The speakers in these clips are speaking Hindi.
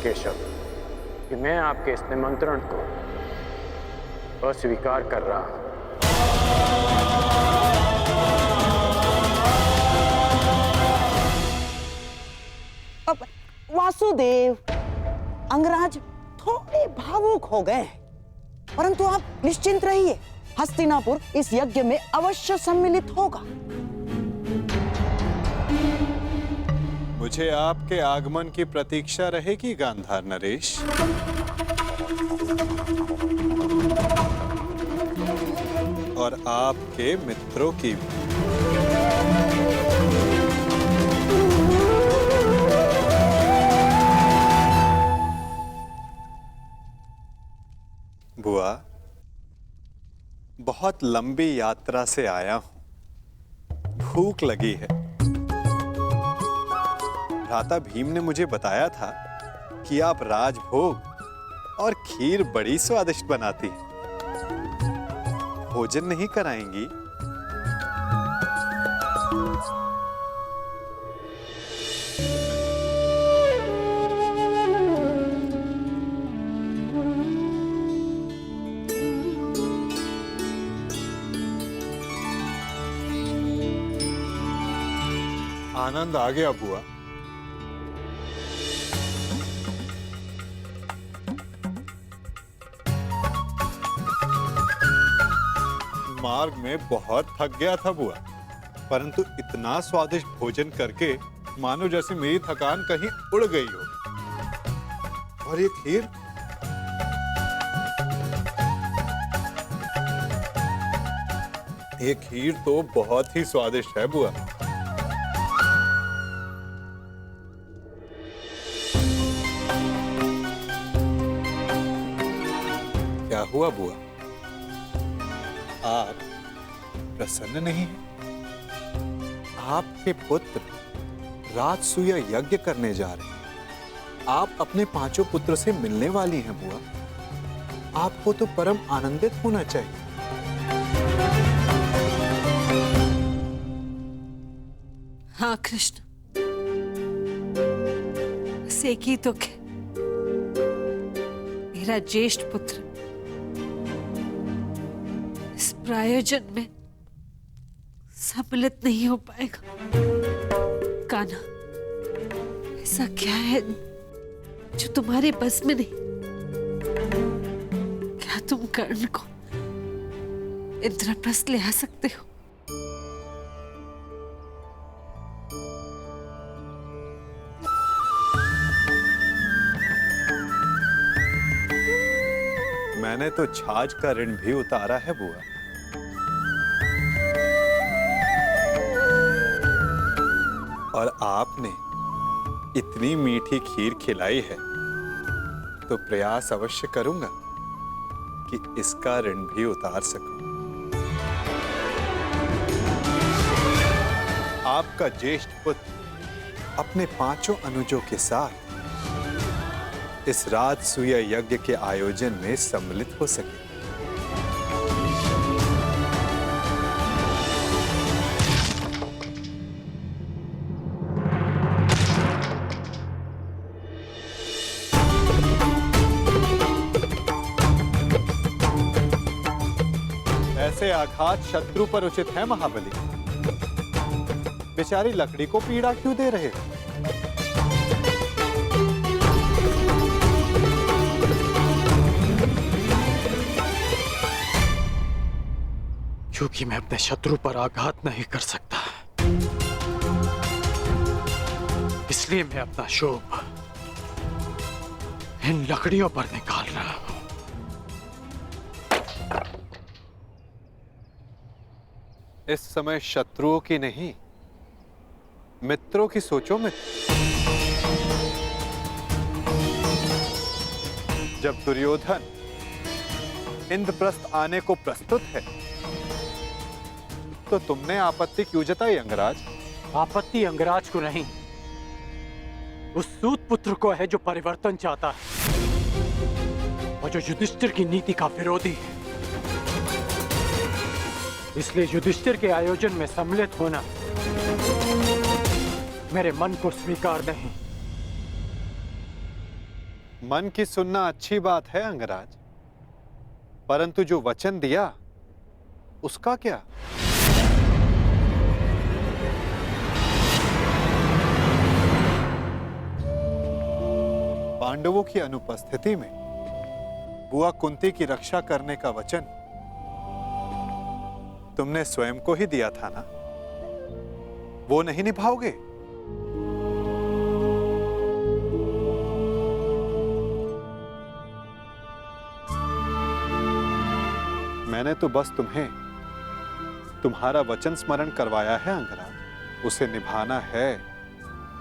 केशव कि मैं आपके इस निमंत्रण को अस्वीकार कर रहा हूं। अब वासुदेव, अंगराज थोड़े भावुक हो गए, परंतु आप निश्चिंत रहिए, हस्तिनापुर इस यज्ञ में अवश्य सम्मिलित होगा। मुझे आपके आगमन की प्रतीक्षा रहेगी गांधार नरेश। और आपके मित्रों की भी। बुआ, बहुत लंबी यात्रा से आया हूं, भूख लगी है। भ्राता भीम ने मुझे बताया था कि आप राजभोग और खीर बड़ी स्वादिष्ट बनाती हैं। भोजन नहीं कराएंगी? आनंद आ गया बुआ। मार्ग में बहुत थक गया था बुआ, परंतु इतना स्वादिष्ट भोजन करके मानो जैसे मेरी थकान कहीं उड़ गई हो। और ये खीर, ये खीर तो बहुत ही स्वादिष्ट है बुआ। क्या हुआ बुआ? आप प्रसन्न नहीं हैं? आपके पुत्र राजसूय यज्ञ करने जा रहे हैं। आप अपने पांचों पुत्र से मिलने वाली हैं बुआ। आपको तो परम आनंदित होना चाहिए। हाँ कृष्ण, बस एक ही दुख है, मेरा ज्येष्ठ पुत्र इस प्रायोजन में सम्मिलित नहीं हो पाएगा। कान्हा, ऐसा क्या है जो तुम्हारे बस में नहीं? क्या तुम कर्ण को इंद्रप्रस्थ ले आ सकते हो? मैंने तो छाछ का ऋण भी उतारा है बुआ। और आपने इतनी मीठी खीर खिलाई है तो प्रयास अवश्य करूंगा कि इसका ऋण भी उतार सकूं। आपका ज्येष्ठ पुत्र अपने पांचों अनुजों के साथ इस राजसूय यज्ञ के आयोजन में सम्मिलित हो सके। ऐसे आघात शत्रु पर उचित है महाबली। बेचारी लकड़ी को पीड़ा क्यों दे रहे हो? क्योंकि मैं अपने शत्रु पर आघात नहीं कर सकता, इसलिए मैं अपना शोभ इन लकड़ियों पर निकाल रहा हूं। इस समय शत्रुओं की नहीं, मित्रों की सोचो। मित्र, जब दुर्योधन इंद्रप्रस्थ आने को प्रस्तुत है तो तुमने आपत्ति क्यों जताई अंगराज? आपत्ति अंगराज को नहीं, उस सूत पुत्र को है जो परिवर्तन चाहता है और जो युधिष्ठिर की नीति का विरोधी है। इसलिए युधिष्ठिर के आयोजन में सम्मिलित होना मेरे मन को स्वीकार नहीं। मन की सुनना अच्छी बात है अंगराज, परंतु जो वचन दिया उसका क्या? पांडवों की अनुपस्थिति में बुआ कुंती की रक्षा करने का वचन तुमने स्वयं को ही दिया था ना, वो नहीं निभाओगे? मैंने तो बस तुम्हें तुम्हारा वचन स्मरण करवाया है अंगराज, उसे निभाना है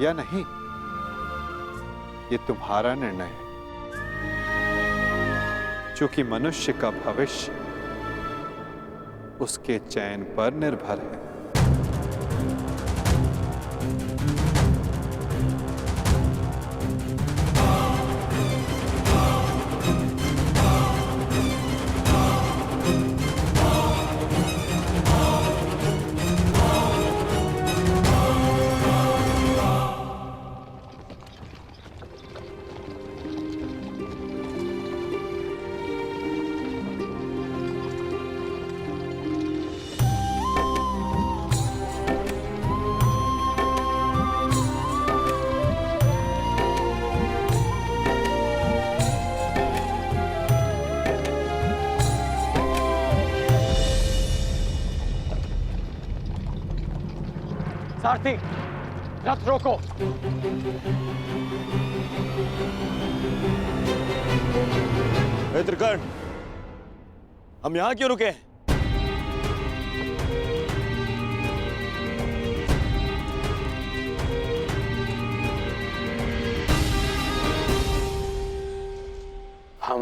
या नहीं ये तुम्हारा निर्णय है। क्योंकि मनुष्य का भविष्य उसके चयन पर निर्भर है। सारथी, रथ रोको। त्रिकर्ण, हम यहां क्यों रुके? हम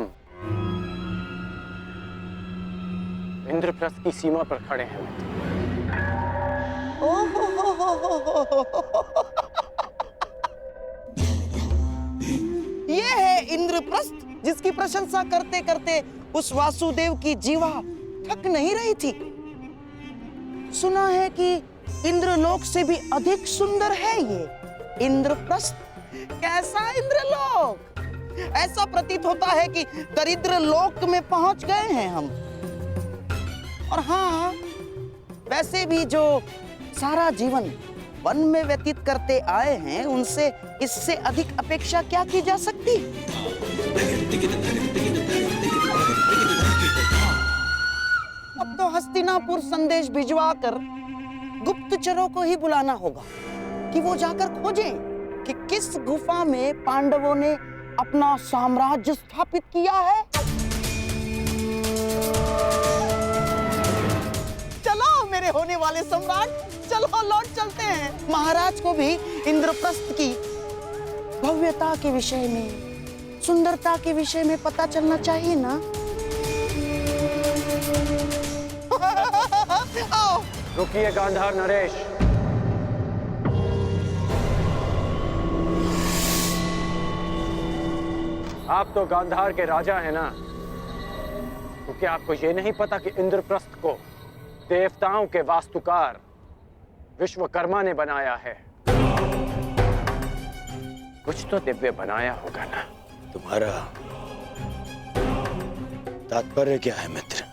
इंद्रप्रस्थ की सीमा पर खड़े हैं। ये है इंद्रप्रस्थ, जिसकी प्रशंसा करते करते उस वासुदेव की जीवा थक नहीं रही थी। सुना है कि इंद्रलोक से भी अधिक सुंदर है ये इंद्रप्रस्थ। कैसा इंद्रलोक! ऐसा प्रतीत होता है कि दरिद्र लोक में पहुंच गए हैं हम। और हाँ, वैसे भी जो सारा जीवन वन में व्यतीत करते आए हैं, उनसे इससे अधिक अपेक्षा क्या की जा सकती? अब तो हस्तिनापुर संदेश भिजवाकर गुप्तचरों को ही बुलाना होगा कि वो जाकर खोजें कि किस गुफा में पांडवों ने अपना साम्राज्य स्थापित किया है। चलो मेरे होने वाले सम्राट, चलो लौट चलते हैं। महाराज को भी इंद्रप्रस्थ की भव्यता के विषय में, सुंदरता के विषय में पता चलना चाहिए ना। आओ। रुकिए गांधार नरेश। आप तो गांधार के राजा हैं ना, तो क्या आपको ये नहीं पता कि इंद्रप्रस्थ को देवताओं के वास्तुकार विश्वकर्मा ने बनाया है? कुछ तो दिव्य बनाया होगा ना। तुम्हारा तात्पर्य क्या है मित्र?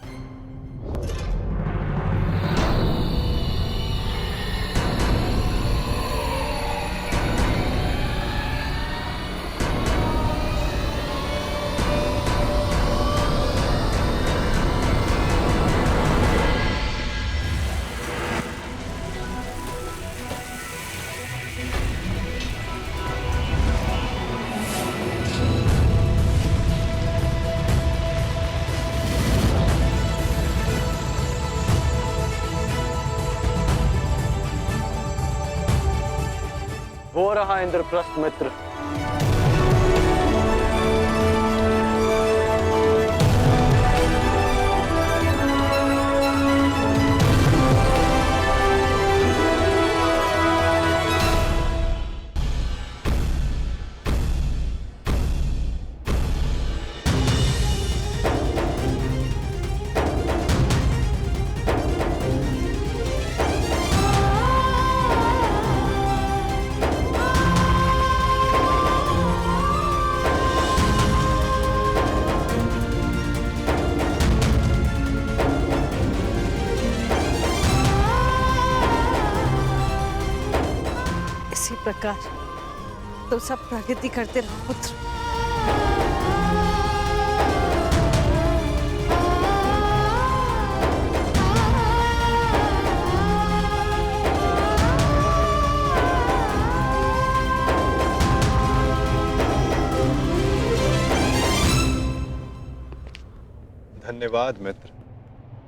वो रहा इंद्रप्रस्थ मित्र। प्रकार तो सब प्रगति करते रहो पुत्र। धन्यवाद मित्र,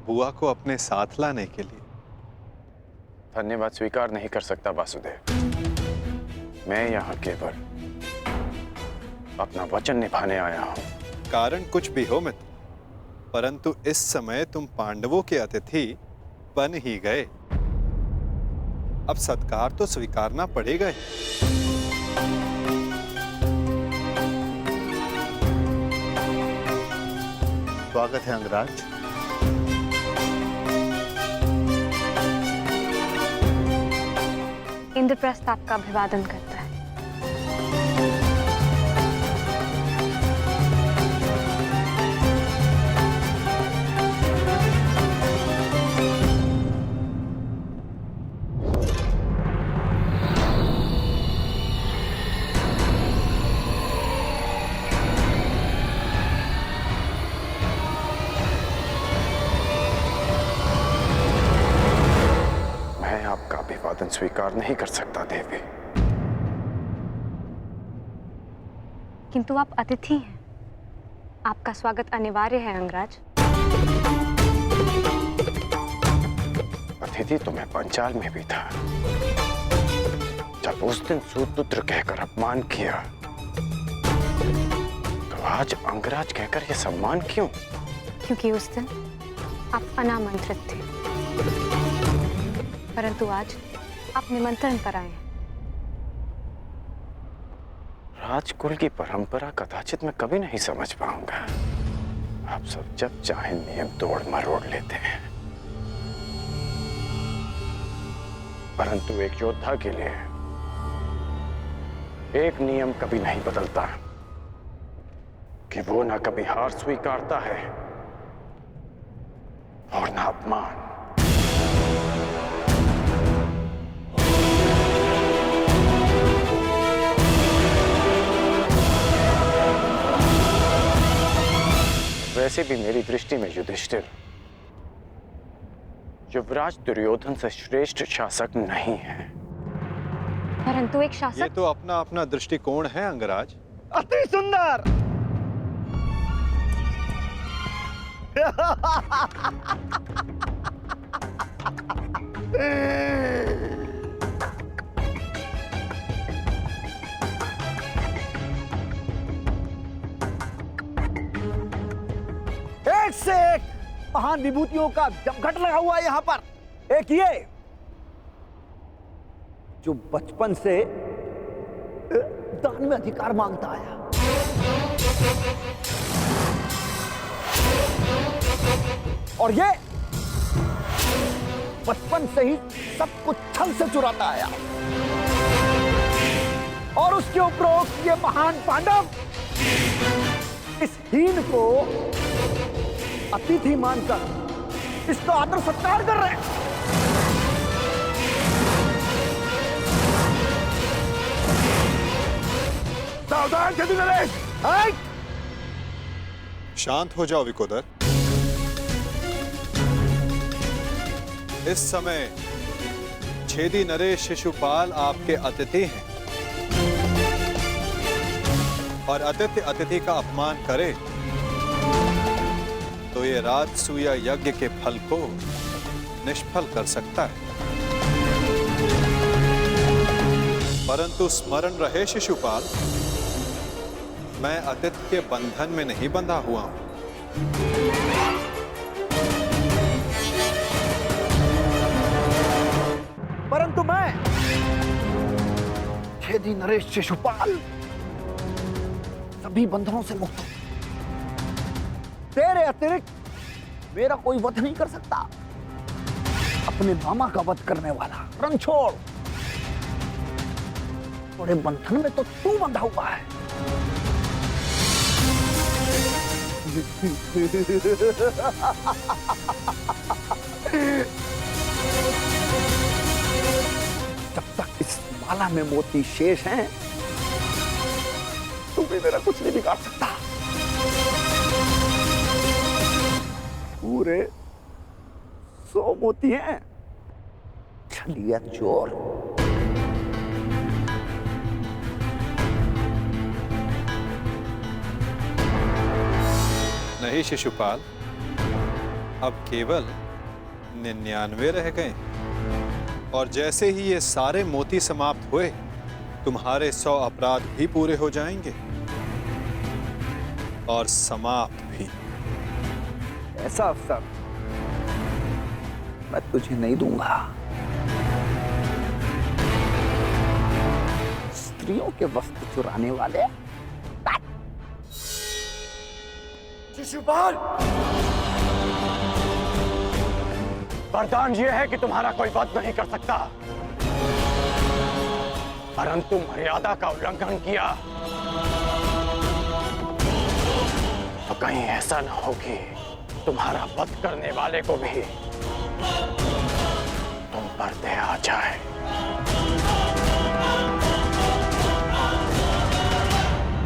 बुआ को अपने साथ लाने के लिए। धन्यवाद स्वीकार नहीं कर सकता वासुदेव। मैं यहाँ केवल अपना वचन निभाने आया हूँ। कारण कुछ भी हो मित्र, परंतु इस समय तुम पांडवों के अतिथि बन ही गए। अब सत्कार तो स्वीकारना पड़ेगा ही। स्वागत है अंगराज। इंद्रप्रस्थ आपका अभिवादन करता है। आपका अभिवादन स्वीकार नहीं कर सकता देवी। किंतु आप अतिथि हैं, आपका स्वागत अनिवार्य है अंगराज। अतिथि तो मैं पंचाल में भी था। जब उस दिन सूतपुत्र कहकर अपमान किया, तो आज अंगराज कहकर यह सम्मान क्यों? क्योंकि उस दिन आप अनामंत्रित थे, परंतु आज आप निमंत्रण पर आए हैं। राजकुल की परंपरा कदाचित मैं कभी नहीं समझ पाऊंगा। आप सब जब चाहे नियम तोड़ मरोड़ लेते हैं, परंतु एक योद्धा के लिए एक नियम कभी नहीं बदलता कि वो ना कभी हार स्वीकारता है और ना अपमान। वैसे भी मेरी दृष्टि में युधिष्ठिर युवराज दुर्योधन से श्रेष्ठ शासक नहीं है। परंतु एक ये शासक तो अपना अपना दृष्टिकोण है अंगराज। अति सुंदर। एक से एक महान विभूतियों का जमघट लगा हुआ है यहां पर। एक ये जो बचपन से दान में अधिकार मांगता आया, और ये बचपन से ही सब कुछ छल से चुराता आया, और उसके उपरोक्त ये महान पांडव इस हीन को अतिथि मानकर इसका आदर सत्कार कर रहे हैं। सावधान छेदी नरेश। शांत हो जाओ विकोदर। इस समय छेदी नरेश शिशुपाल आपके अतिथि हैं, और अतिथि अतिथि का अपमान करे तो ये राजसूय यज्ञ के फल को निष्फल कर सकता है। परंतु स्मरण रहे शिशुपाल, मैं अतिथि के बंधन में नहीं बंधा हुआ हूं। परंतु मैं छेदी नरेश शिशुपाल सभी बंधनों से मुक्त हूं। तेरे अतिरिक्त मेरा कोई वध नहीं कर सकता। अपने मामा का वध करने वाला रणछोड़, थोड़े बंधन में तो तू बंधा हुआ है। जब तक इस माला में मोती शेष हैं, तू भी मेरा कुछ नहीं बिगाड़ सकता। पूरे 100 मोती हैं। छलिया चोर। नहीं शिशुपाल, अब केवल 99 रह गए और जैसे ही ये सारे मोती समाप्त हुए तुम्हारे 100 अपराध भी पूरे हो जाएंगे और समाप्त भी। ऐसा अवसर मैं तुझे नहीं दूंगा। स्त्रियों के वस्त्र चुराने वाले। शिशुपाल, वरदान ये है कि तुम्हारा कोई वध नहीं कर सकता, परंतु मर्यादा का उल्लंघन किया तो कहीं ऐसा न हो कि तुम्हारा वध करने वाले को भी तुम पर दया आ जाए।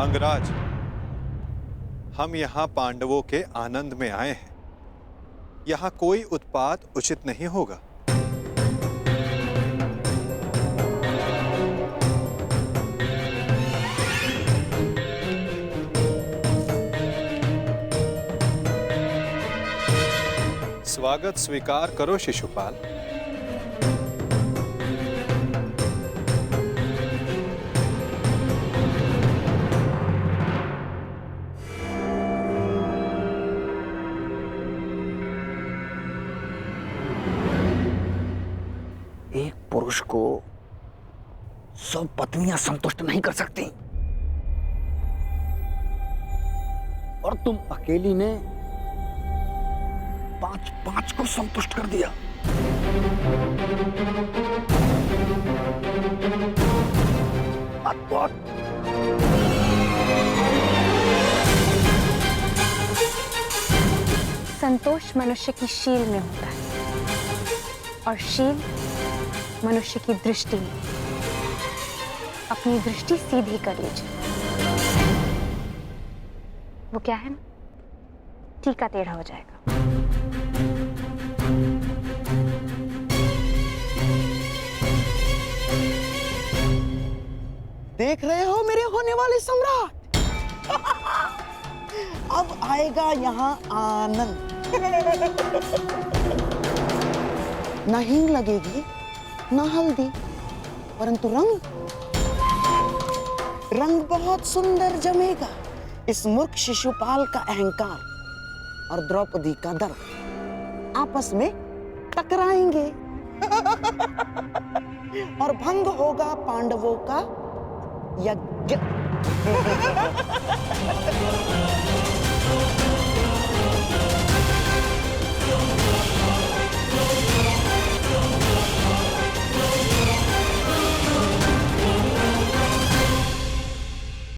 अंगराज, हम यहाँ पांडवों के आनंद में आए हैं। यहाँ कोई उत्पात उचित नहीं होगा। स्वागत स्वीकार करो शिशुपाल। एक पुरुष को 100 पत्नियां संतुष्ट नहीं कर सकती, और तुम अकेली ने 5 को संतुष्ट कर दिया। अद्भुत। संतोष मनुष्य की शील में होता है और शील मनुष्य की दृष्टि में। अपनी दृष्टि सीधी कर लीजिए, वो क्या है ना, टीका टेढ़ा हो जाएगा। देख रहे हो मेरे होने वाले सम्राट? अब आएगा यहाँ आनंद। न हींग लगेगी, न हल्दी, परंतु रंग बहुत सुंदर जमेगा। इस मूर्ख शिशुपाल का अहंकार और द्रौपदी का दर्प आपस में टकराएंगे और भंग होगा पांडवों का यज्ञ।